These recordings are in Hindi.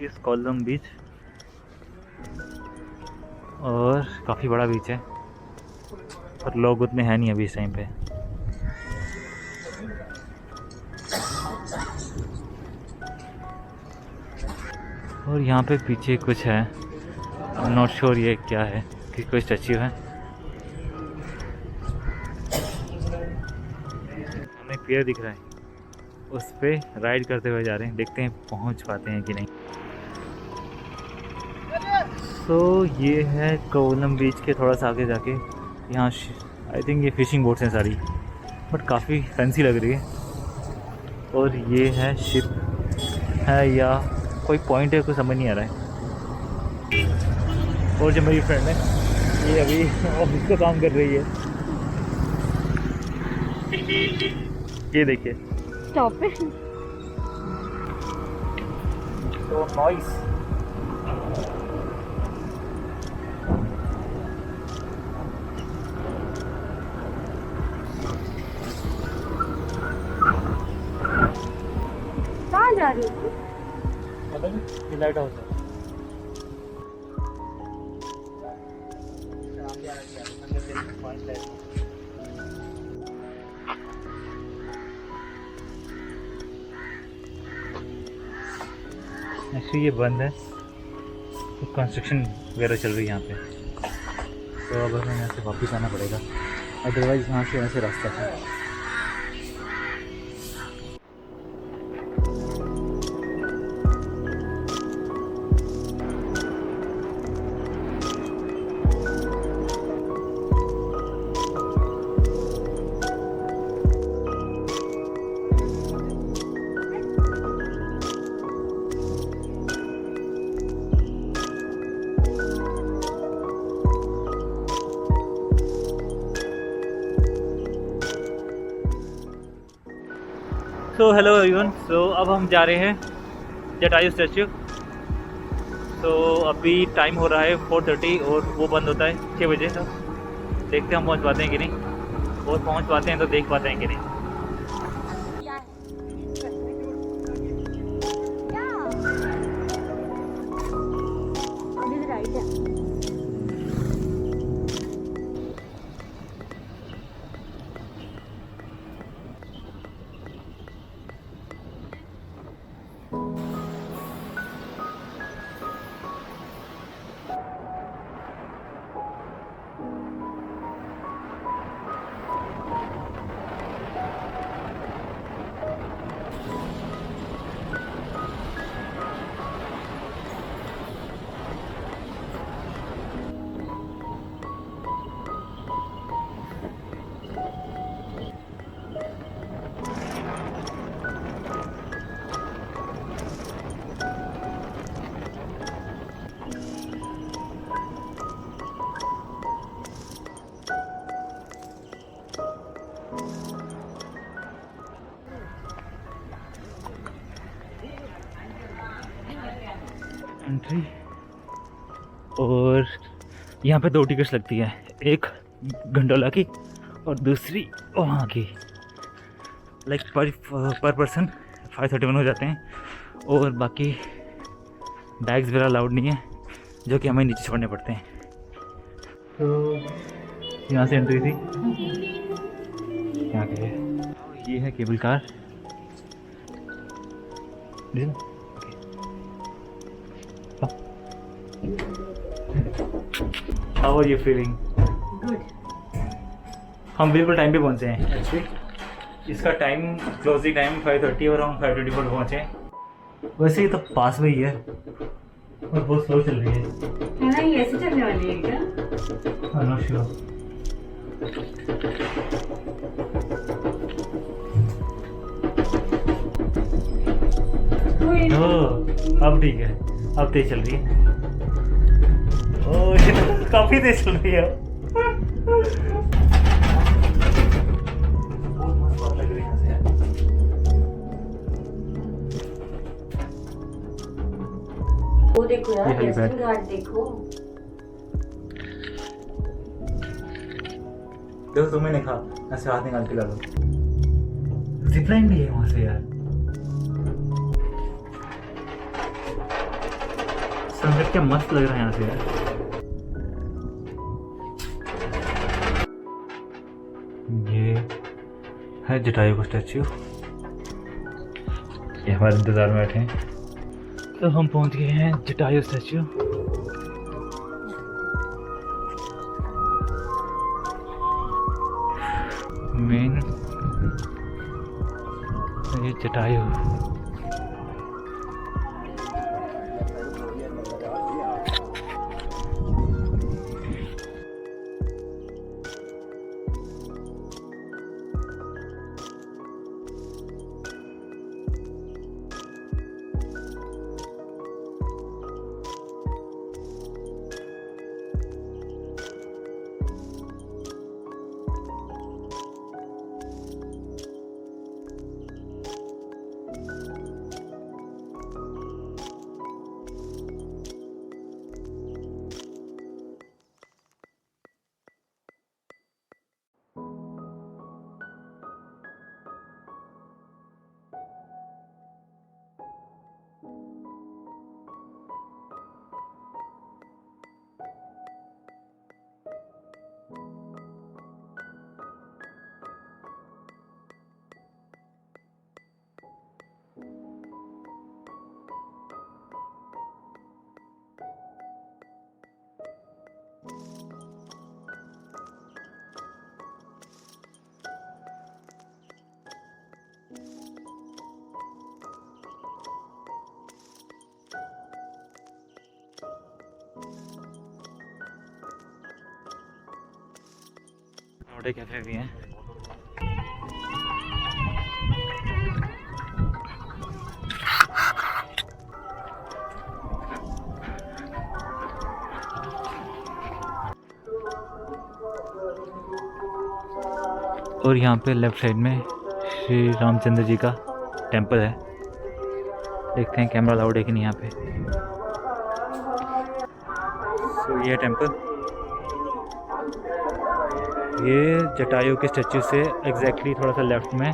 पोर्टुगीज कोलम बीच, और काफ़ी बड़ा बीच है पर लोग उतने हैं नहीं अभी इस टाइम पे। और यहाँ पे पीछे कुछ है, आई एम नॉट श्योर ये क्या है, कि कोई स्टैच्यू है। हमें पियर दिख रहा है, उस पे राइड करते हुए जा रहे हैं, देखते हैं पहुँच पाते हैं कि नहीं। तो ये है कोवलम बीच के थोड़ा सा आगे जाके, यहाँ आई थिंक ये फिशिंग बोट्स हैं सारी, बट काफ़ी फैंसी लग रही है। और ये है शिप है या कोई पॉइंट है, कुछ समझ नहीं आ रहा है। और जो मेरी फ्रेंड है ये अभी ऑफिस का काम कर रही है, ये देखिए। Stop it. तो नॉइस। कहाँ जा रही हो? पता नहीं, ये लाइट हाउस है। एक्चुअली ये बंद है, तो कंस्ट्रक्शन वगैरह चल रही है यहाँ पे, तो अब हमें यहाँ से वापस आना पड़ेगा, अदरवाइज यहाँ से ऐसे रास्ता है। सो हेलो एवरीवन, सो अब हम जा रहे हैं जटायु स्टैचू। तो अभी टाइम हो रहा है 4:30 और वो बंद होता है 6 बजे तक। देखते हैं हम पहुंच पाते हैं कि नहीं, और पहुंच पाते हैं तो देख पाते हैं कि नहीं। एंट्री, और यहाँ पे 2 टिकट्स लगती है, एक गंडोला की और दूसरी वहाँ की। लाइक पर पर्सन 531 हो जाते हैं, और बाकी बैग्स वगैरह अलाउड नहीं है, जो कि हमें नीचे छोड़ने पड़ते हैं। तो यहाँ से एंट्री थी, यहाँ के ये है cable car. How are you feeling? Good. हम बिल्कुल टाइम पे पहुंचे हैं। एक्चुअली इसका टाइम, क्लोजिंग टाइम 5:30 और हम 5:24 पहुंचे हैं। वैसे ही तो पास में ही है और बहुत स्लो चल रही है ना, ये ऐसे चलने वाली है क्या? I am not sure. अब ठीक है, अब तेज चल रही है। ओह काफी तेज चल रही है। बहुत मस्त बात लग रही है यहाँ से। वो देखो यार, ये हेलीपैड। वेस्टर्न घाट देखो। देखो तुम्हें नहीं खा, ऐसे हाथ निकाल के डालो। जिपलाइन भी है वहां से यार। सनसेट क्या मस्त लग रहा है यहाँ से यार। ये है जटायु का स्टैच्यू। ये हमारे इंतजार में बैठे हैं, तो हम पहुंच गए हैं जटायु स्टैच्यू। मेन ये जटायु। नोडे कैफे भी हैं। और यहाँ पे लेफ्ट साइड में श्री रामचंद्र जी का टेंपल है। देखते हैं कैमरा अलाउड है कि नहीं यहाँ पे। तो ये टेंपल, ये जटायु के स्टैच्यू से एग्जैक्टली थोड़ा सा लेफ्ट में।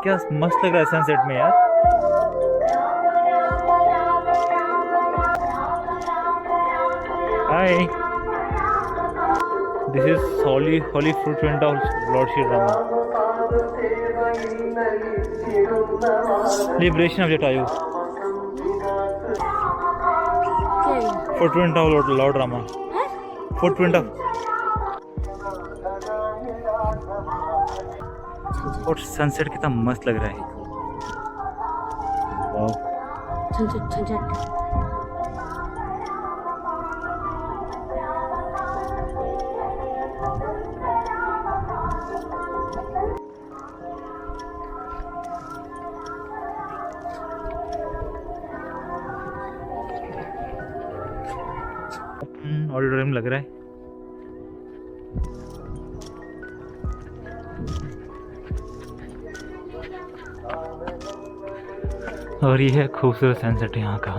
क्या मस्त लग रहा है सनसेट में यार। Hi, this is holy footprint of lord Shri Rama, liberation of Jatayu, footprint of lord Rama, footprint of. और सनसेट कितना मस्त लग रहा है। वाव, ऑडिटोरियम लग रहा है। और ये है खूबसूरत सनसेट यहाँ का।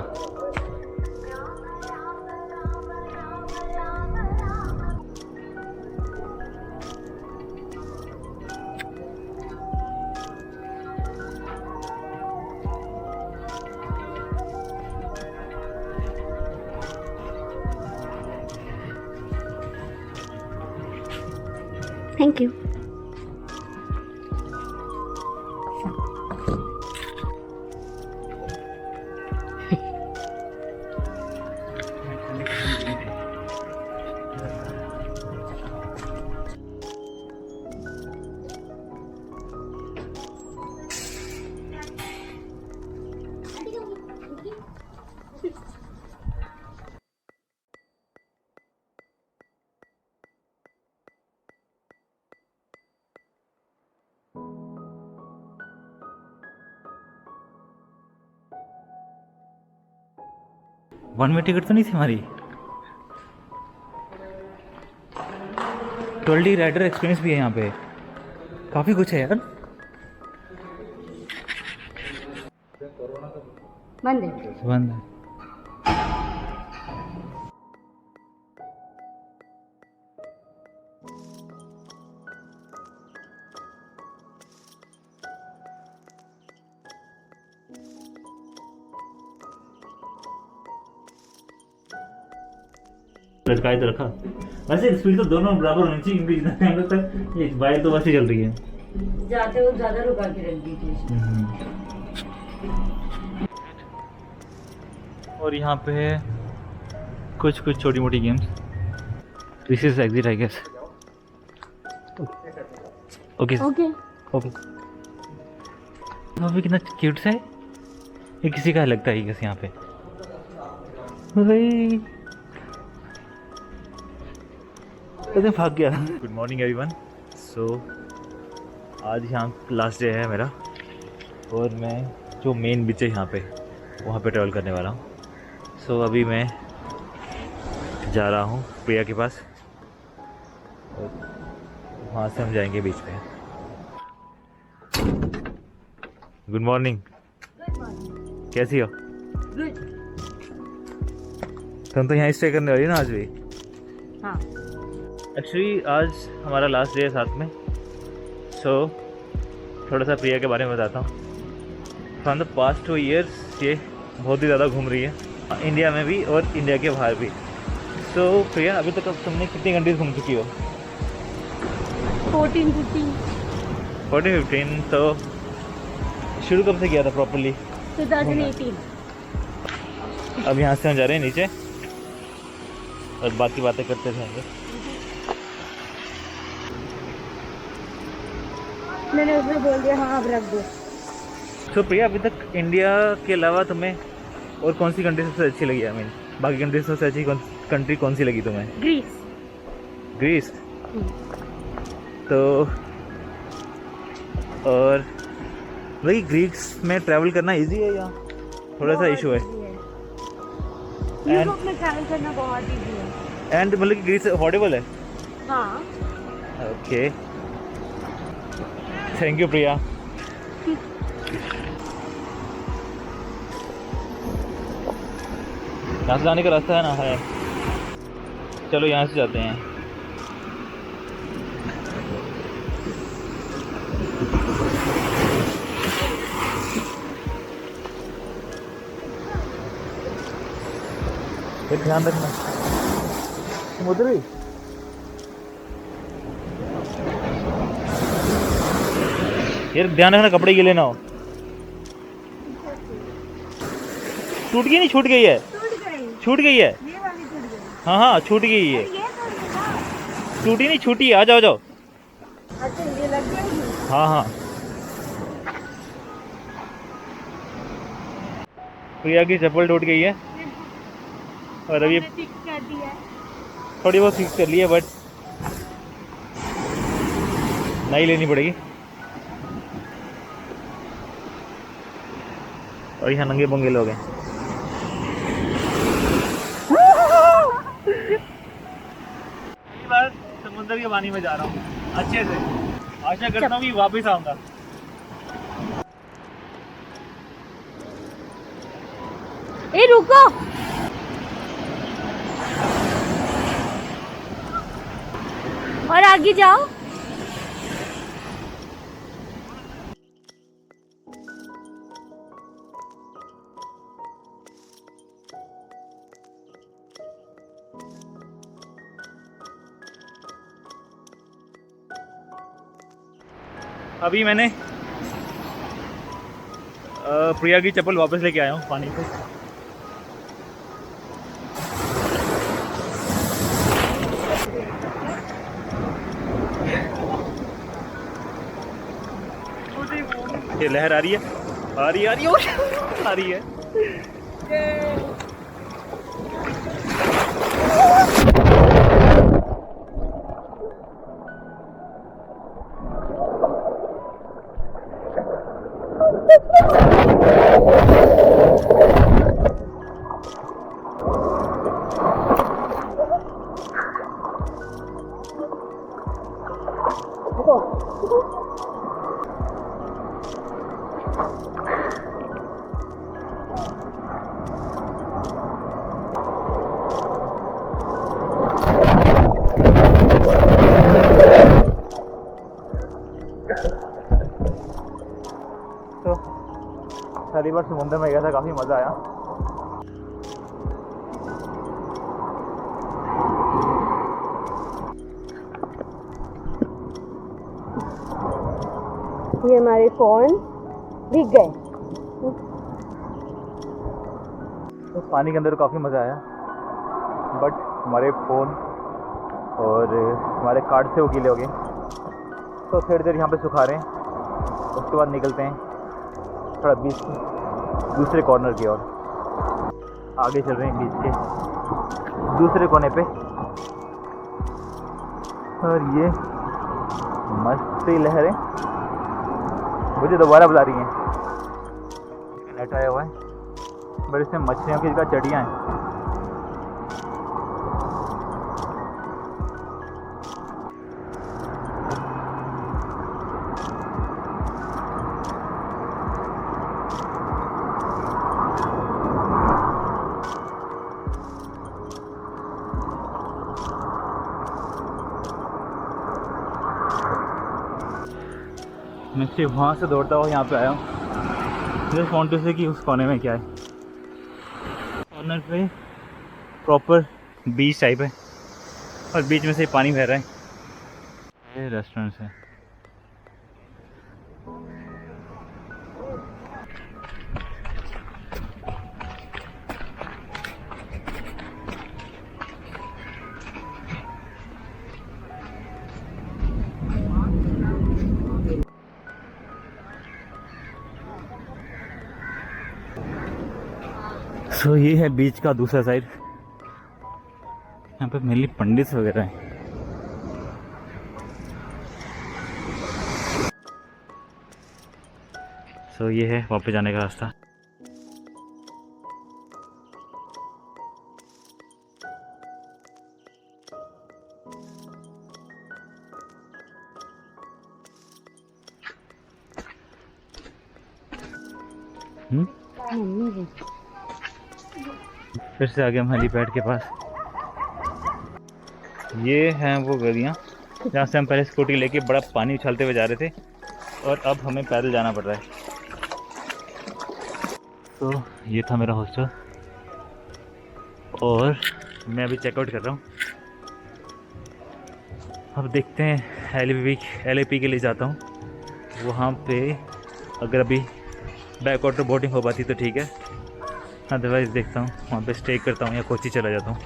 Thank you. One way ticket तो नहीं थी हमारी। 12D राइडर एक्सपीरियंस भी है यहाँ पे, काफ़ी कुछ है यार। बंद है। बंद है। लटकाए तो रखा। वैसे स्पीड तो दोनों बराबर होनी चाहिए क्योंकि जितना टाइम लगता है ये बाइक तो वैसे चल रही है। जाते वक्त ज्यादा रुका के रख दीजिए। और यहाँ पे कुछ कुछ छोटी मोटी games. This is exit I guess. Okay okay. Okay. अभी कितना क्यूट सा है ये, किसी का लगता है यहाँ पे। तो भाग गया। Good morning everyone. सो आज यहाँ लास्ट डे है मेरा और मैं जो मेन बीच है यहाँ पे वहाँ पे ट्रैवल करने वाला हूँ। सो अभी मैं जा रहा हूँ प्रिया के पास और वहाँ से हम जाएंगे बीच पे। Good morning. कैसी हो? गुड। तुम तो यहाँ स्टे करने वाली ना आज भी? हाँ। एक्चुअली आज हमारा लास्ट डे है साथ में। सो थोड़ा सा प्रिया के बारे में बताता हूँ। फ्रॉम द पास्ट 2 years ये बहुत ही ज़्यादा घूम रही है, इंडिया में भी और इंडिया के बाहर भी। सो प्रिया अभी तक अब तुमने कितनी कंट्रीज घूम चुकी हो? 14-15। तो शुरू कब से किया था प्रॉपर्ली? 2018। अब यहाँ से हम जा रहे हैं नीचे और बाकी बातें करते रहेंगे। मैंने उसमें बोल दिया हाँ अब रख दो। तो प्रिया अभी तक इंडिया के अलावा तुम्हें और कौन सी कंट्री सबसे अच्छी लगी? आई मीन बाकी कंट्री सबसे अच्छी कंट्री कौन सी लगी तुम्हें? ग्रीस। ग्रीस। तो और भाई ग्रीस में ट्रैवल करना इजी है या थोड़ा सा इशू है? यूरोप में ट्रैवल करना बहुत इजी है। एंड मतलब कि ग्रीस अफोर्डेबल है? हाँ। ओके, थैंक यू प्रिया। यहाँ से जाने का रास्ता है ना? है। चलो यहाँ से जाते हैं। फिर ध्यान रखना उधर ही। यार ध्यान रखना कपड़े गीले ना हो। टूट गई? नहीं छूट गई है? छूट गई है। ये वाली टूट गई। हाँ हाँ छूट गई है। ये टूट गई ना। टूटी नहीं छूटी है। आ जाओ जाओ। अच्छा ये लग जाएगी। हाँ हाँ। प्रिया की चप्पल टूट गई है और अभी फिक्स कर दिया है। थोड़ी बहुत फिक्स कर ली है बट नई लेनी पड़ेगी। और यहाँ नंगे पुंगे लोग हैं। पहली बार समुद्र के पानी में जा रहा हूँ अच्छे से। आशा करता हूँ कि वापस आऊंगा। ए रुको। और आगे जाओ। अभी मैंने प्रिया की चप्पल वापस लेके आया हूँ पानी से। ये लहर आ रही है, आ रही है, आ रही है, आ रही है। तो पहली बार समुद्र में गया था, काफ़ी मज़ा आया। ये हमारे फोन भीग गए। तो पानी के अंदर काफ़ी मज़ा आया, बट हमारे फ़ोन और हमारे कार्ड से वो गीले हो गए, तो थोड़ी देर यहाँ पे सुखा रहे हैं, उसके बाद निकलते हैं थोड़ा बीच दूसरे कॉर्नर की ओर। आगे चल रहे हैं बीच के दूसरे कोने पे, और ये मस्ती लहरें मुझे दोबारा बुला रही हैं। नेट आया हुआ है, बट इसमें मछलियों की जगह चढ़ियाँ हैं। मैं सिर्फ वहाँ से दौड़ता हुआ यहाँ पे आया हूँ। जस्ट वांट टू से कि उस कोने में क्या है। कॉर्नर पे प्रॉपर बीच टाइप है और बीच में से पानी बह रहा है। ये रेस्टोरेंट है। सो ये है बीच का दूसरा साइड। यहाँ पे मेनली पंडित वगैरह हैं। सो ये है वापस जाने का रास्ता। फिर से आ गए हम हेलीपैड के पास। ये हैं वो गलियाँ जहाँ से हम पहले स्कूटी लेके बड़ा पानी उछालते हुए जा रहे थे, और अब हमें पैदल जाना पड़ रहा है। तो ये था मेरा हॉस्टल, और मैं अभी चेकआउट कर रहा हूँ। अब देखते हैं LAP के लिए जाता हूँ। वहाँ पे अगर अभी बैक वाटर बोटिंग हो पाती तो ठीक है, अदरवाइज़ देखता हूँ वहाँ पे स्टे करता हूँ या कोची चला जाता हूँ।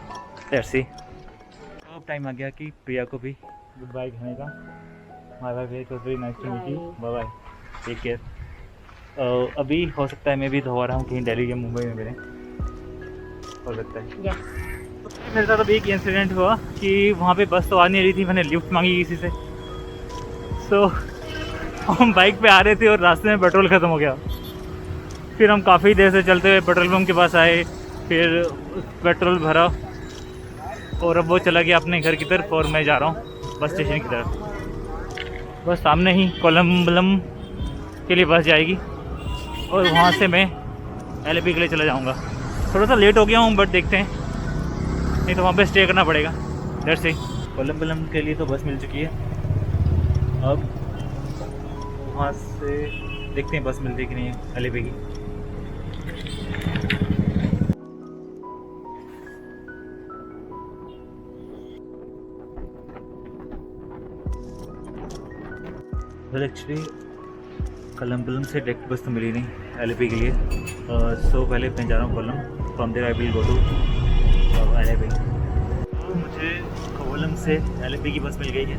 ऐसे अब टाइम आ गया कि प्रिया को भी गुड बाय कहने का। Bye bye, it was very nice to meet you, bye bye, take care. अभी हो सकता है मैं भी दोबारा हूँ कहीं दिल्ली या मुंबई में, मेरे हो सकता है। मेरे साथ अभी एक इंसिडेंट हुआ कि वहाँ पे बस तो आ नहीं रही थी, मैंने लिफ्ट मांगी किसी से। सो हम बाइक पे आ रहे थे और रास्ते में पेट्रोल ख़त्म हो गया। फिर हम काफ़ी देर से चलते हुए पेट्रोल पंप के पास आए, फिर पेट्रोल भरा और अब वो चला गया अपने घर की तरफ, और मैं जा रहा हूँ बस स्टेशन की तरफ। बस सामने ही कोलम्बलम के लिए बस जाएगी और वहाँ से मैं LAP के लिए चला जाऊँगा। थोड़ा सा लेट हो गया हूँ, बट देखते हैं, नहीं तो वहाँ पे स्टे करना पड़ेगा। डर से कोलम्बलम के लिए तो बस मिल चुकी है, अब वहाँ से देखते हैं बस मिलती है कि नहीं है LAP की। वेल एक्चुअली कोलम्बलम से डायरेक्ट बस तो मिली नहीं LAP के लिए, सो पहले मैं जा रहा हूँ Kollam, from there I will go to LAP। तो मुझे कोलम से LAP की बस मिल गई है,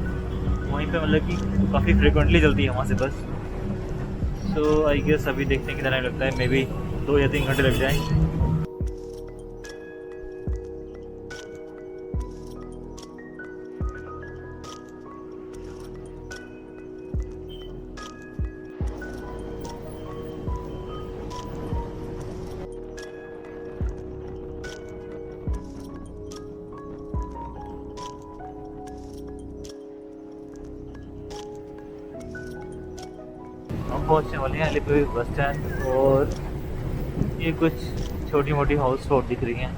वहीं पे मतलब कि काफ़ी फ्रिक्वेंटली चलती है वहाँ से बस। सो आई गेस अभी देखते हैं कितना टाइम लगता है, मे बी 2 या 3 घंटे लग जाए। हम पहुँचने वाले हैं LAP बस स्टैंड, और ये कुछ छोटी मोटी हाउस बोट दिख रही हैं।